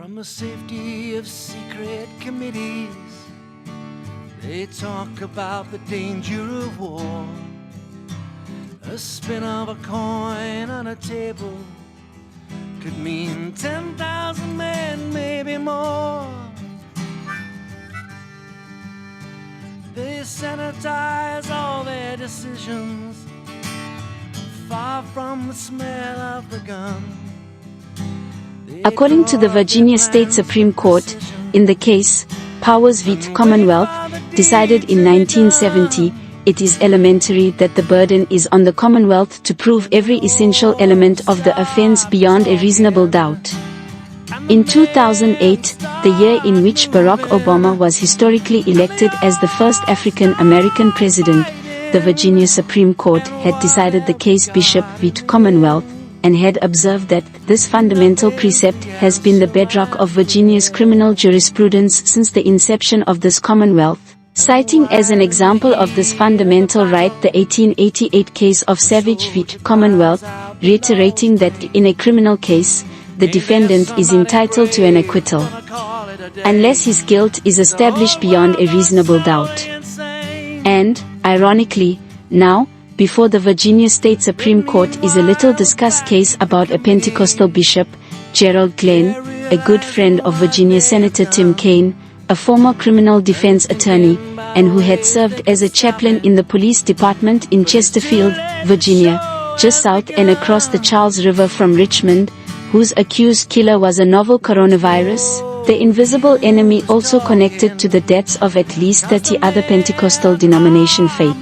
From the safety of secret committees, they talk about the danger of war. A spin of a coin on a table could mean 10,000 men, maybe more. They sanitize all their decisions, far from the smell of the gun. According to the Virginia State Supreme Court, in the case, Powers v. Commonwealth, decided in 1970, it is elementary that the burden is on the Commonwealth to prove every essential element of the offense beyond a reasonable doubt. In 2008, the year in which Barack Obama was historically elected as the first African American president, the Virginia Supreme Court had decided the case Bishop v. Commonwealth, and had observed that this fundamental precept has been the bedrock of Virginia's criminal jurisprudence since the inception of this Commonwealth, citing as an example of this fundamental right the 1888 case of Savage v. Commonwealth, reiterating that in a criminal case, the defendant is entitled to an acquittal, unless his guilt is established beyond a reasonable doubt. And, ironically, now, before the Virginia State Supreme Court is a little discussed case about a Pentecostal bishop, Gerald Glenn, a good friend of Virginia Senator Tim Kaine, a former criminal defense attorney, and who had served as a chaplain in the police department in Chesterfield, Virginia, just south and across the Charles River from Richmond, whose accused killer was a novel coronavirus, the invisible enemy also connected to the deaths of at least 30 other Pentecostal denomination faith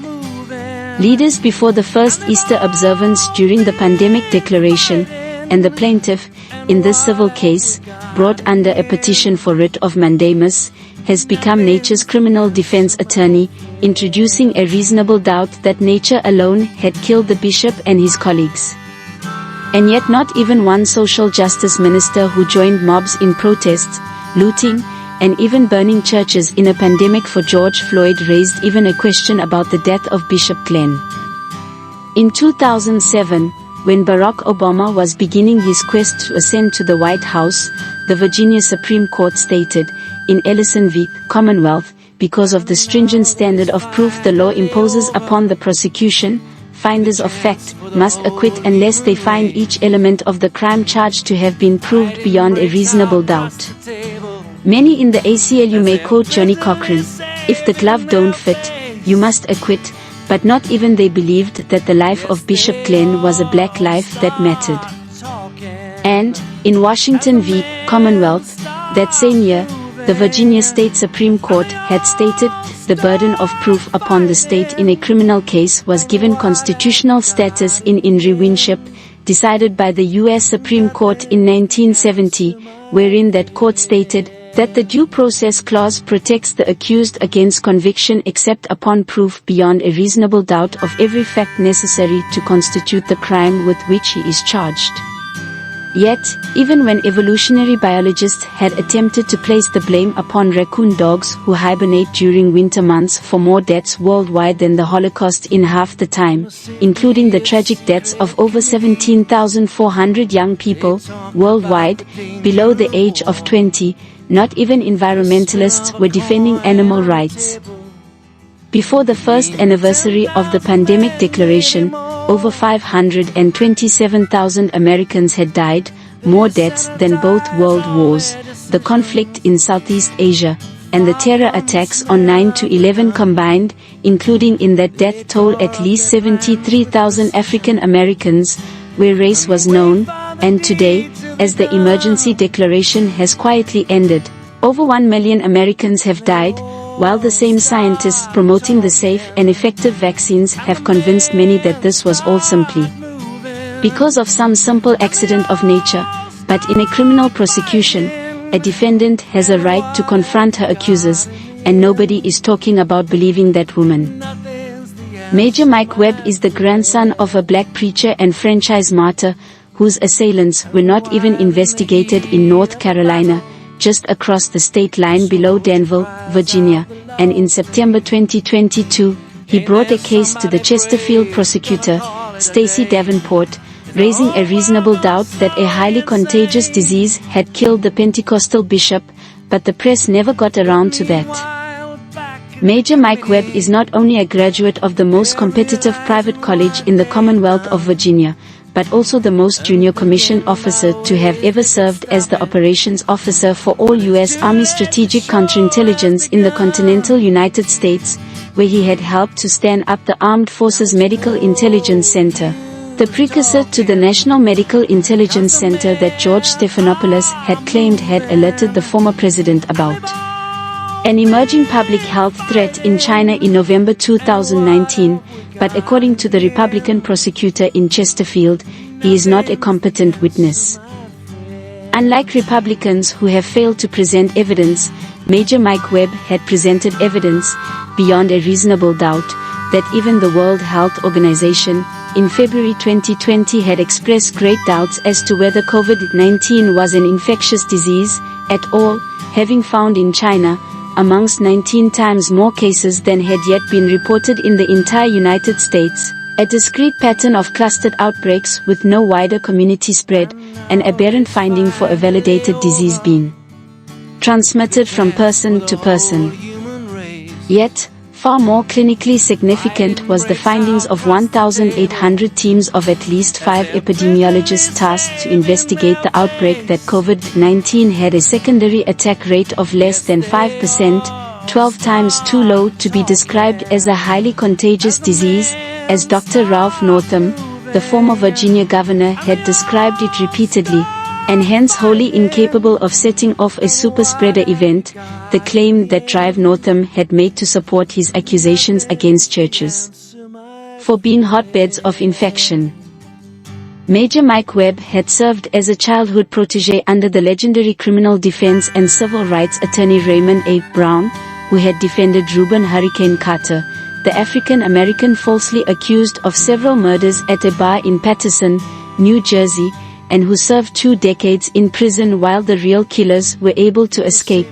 leaders before the first Easter observance during the pandemic declaration, and the plaintiff, in this civil case, brought under a petition for writ of mandamus, has become Nature's criminal defense attorney, introducing a reasonable doubt that Nature alone had killed the bishop and his colleagues. And yet not even one social justice minister who joined mobs in protests, looting, and even burning churches in a pandemic for George Floyd raised even a question about the death of Bishop Glenn. In 2007, when Barack Obama was beginning his quest to ascend to the White House, the Virginia Supreme Court stated, in Ellison v. Commonwealth, because of the stringent standard of proof the law imposes upon the prosecution, finders of fact must acquit unless they find each element of the crime charged to have been proved beyond a reasonable doubt. Many in the ACLU may quote Johnny Cochran, "If the glove don't fit, you must acquit," but not even they believed that the life of Bishop Glenn was a black life that mattered. And, in Washington v. Commonwealth, that same year, the Virginia State Supreme Court had stated, the burden of proof upon the state in a criminal case was given constitutional status in re Winship, decided by the U.S. Supreme Court in 1970, wherein that court stated, that the Due Process Clause protects the accused against conviction except upon proof beyond a reasonable doubt of every fact necessary to constitute the crime with which he is charged. Yet, even when evolutionary biologists had attempted to place the blame upon raccoon dogs who hibernate during winter months for more deaths worldwide than the Holocaust in half the time, including the tragic deaths of over 17,400 young people, worldwide, below the age of 20, not even environmentalists were defending animal rights. Before the first anniversary of the pandemic declaration, over 527,000 Americans had died, more deaths than both world wars, the conflict in Southeast Asia, and the terror attacks on 9/11 combined, including in that death toll at least 73,000 African Americans, where race was known, and today, as the emergency declaration has quietly ended, over 1 million Americans have died, while the same scientists promoting the safe and effective vaccines have convinced many that this was all simply because of some simple accident of nature. But in a criminal prosecution, a defendant has a right to confront her accusers, and nobody is talking about believing that woman. Major Mike Webb is the grandson of a black preacher and franchise martyr, whose assailants were not even investigated in North Carolina, just across the state line below Danville, Virginia, and in September 2022, he brought a case to the Chesterfield prosecutor, Stacey Davenport, raising a reasonable doubt that a highly contagious disease had killed the Pentecostal bishop, but the press never got around to that. Major Mike Webb is not only a graduate of the most competitive private college in the Commonwealth of Virginia, but also the most junior commissioned officer to have ever served as the operations officer for all U.S. Army strategic counterintelligence in the continental United States, where he had helped to stand up the Armed Forces Medical Intelligence Center, the precursor to the National Medical Intelligence Center that George Stephanopoulos had claimed had alerted the former president about an emerging public health threat in China in November 2019, but according to the Republican prosecutor in Chesterfield, he is not a competent witness. Unlike Republicans who have failed to present evidence, Major Mike Webb had presented evidence, beyond a reasonable doubt, that even the World Health Organization, in February 2020 had expressed great doubts as to whether COVID-19 was an infectious disease at all, having found in China, amongst 19 times more cases than had yet been reported in the entire United States, a discrete pattern of clustered outbreaks with no wider community spread, an aberrant finding for a validated disease being transmitted from person to person. Yet, far more clinically significant was the findings of 1,800 teams of at least 5 epidemiologists tasked to investigate the outbreak that COVID-19 had a secondary attack rate of less than 5%, 12 times too low to be described as a highly contagious disease, as Dr. Ralph Northam, the former Virginia governor, had described it repeatedly, and hence wholly incapable of setting off a super-spreader event, the claim that Drive Northam had made to support his accusations against churches for being hotbeds of infection. Major Mike Webb had served as a childhood protege under the legendary criminal defense and civil rights attorney Raymond A. Brown, who had defended Reuben Hurricane Carter, the African-American falsely accused of several murders at a bar in Paterson, New Jersey, and who served 2 decades in prison while the real killers were able to escape.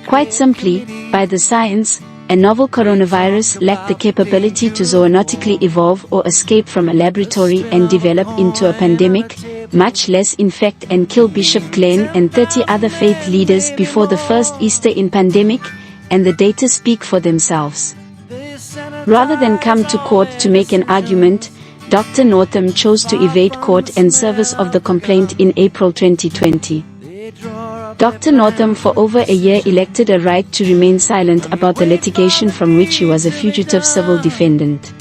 Quite simply, by the science, a novel coronavirus lacked the capability to zoonotically evolve or escape from a laboratory and develop into a pandemic, much less infect and kill Bishop Glenn and 30 other faith leaders before the first Easter in pandemic, and the data speak for themselves. Rather than come to court to make an argument, Dr. Northam chose to evade court and service of the complaint in April 2020. Dr. Northam for over a year elected a right to remain silent about the litigation from which he was a fugitive civil defendant.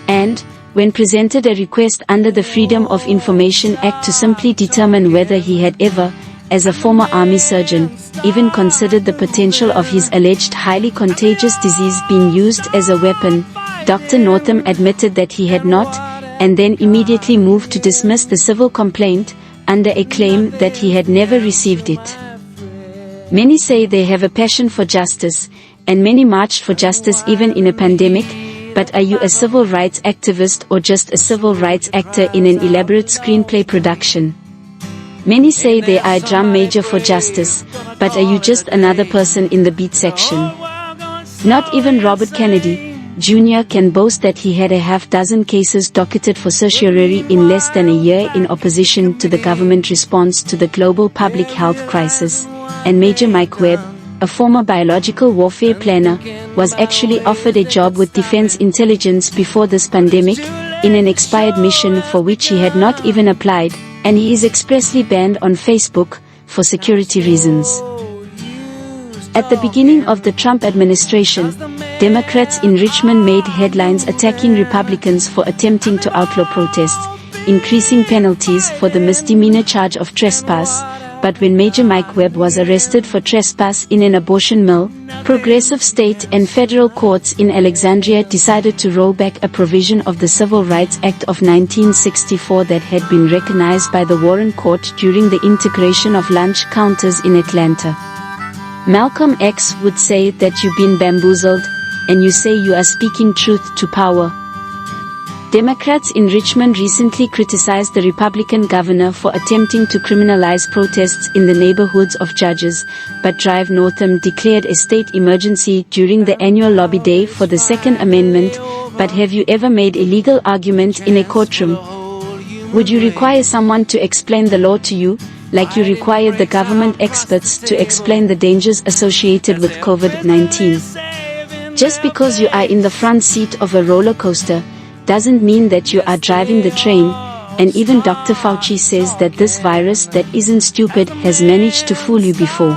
And, when presented a request under the Freedom of Information Act to simply determine whether he had ever, as a former army surgeon, even considered the potential of his alleged highly contagious disease being used as a weapon, Dr. Northam admitted that he had not, and then immediately moved to dismiss the civil complaint, under a claim that he had never received it. Many say they have a passion for justice, and many marched for justice even in a pandemic, but are you a civil rights activist or just a civil rights actor in an elaborate screenplay production? Many say they are a drum major for justice, but are you just another person in the beat section? Not even Robert Kennedy Jr. can boast that he had a half-dozen cases docketed for certiorari in less than a year in opposition to the government response to the global public health crisis, and Major Mike Webb, a former biological warfare planner, was actually offered a job with Defense Intelligence before this pandemic, in an expired mission for which he had not even applied, and he is expressly banned on Facebook, for security reasons. At the beginning of the Trump administration, Democrats in Richmond made headlines attacking Republicans for attempting to outlaw protests, increasing penalties for the misdemeanor charge of trespass, but when Major Mike Webb was arrested for trespass in an abortion mill, progressive state and federal courts in Alexandria decided to roll back a provision of the Civil Rights Act of 1964 that had been recognized by the Warren Court during the integration of lunch counters in Atlanta. Malcolm X would say that you've been bamboozled, and you say you are speaking truth to power. Democrats in Richmond recently criticized the Republican governor for attempting to criminalize protests in the neighborhoods of judges, but Drive Northam declared a state emergency during the annual lobby day for the Second Amendment. But have you ever made a legal argument in a courtroom? Would you require someone to explain the law to you, like you required the government experts to explain the dangers associated with COVID-19? Just because you are in the front seat of a roller coaster, doesn't mean that you are driving the train, and even Dr. Fauci says that this virus that isn't stupid has managed to fool you before.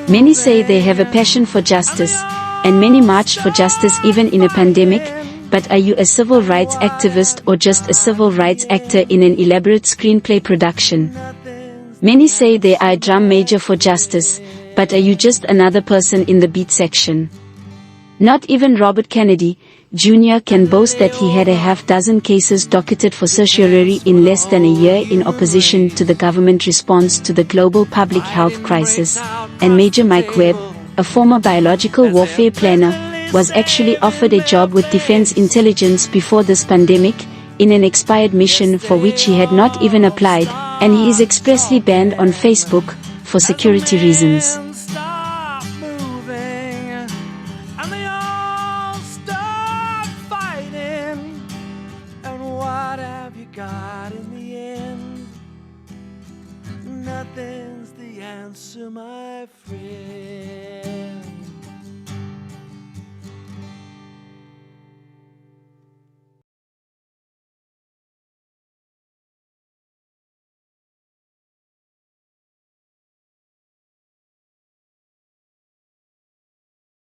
Many say they have a passion for justice, and many marched for justice even in a pandemic, but are you a civil rights activist or just a civil rights actor in an elaborate screenplay production? Many say they are a drum major for justice, but are you just another person in the beat section? Not even Robert Kennedy, Jr. can boast that he had a half-dozen cases docketed for certiorari in less than a year in opposition to the government response to the global public health crisis, and Major Mike Webb, a former biological warfare planner, was actually offered a job with Defense Intelligence before this pandemic, in an expired mission for which he had not even applied, and he is expressly banned on Facebook, for security reasons. Stop moving, and they all start fighting. And what have you got in the end? Nothing's the answer, my friend.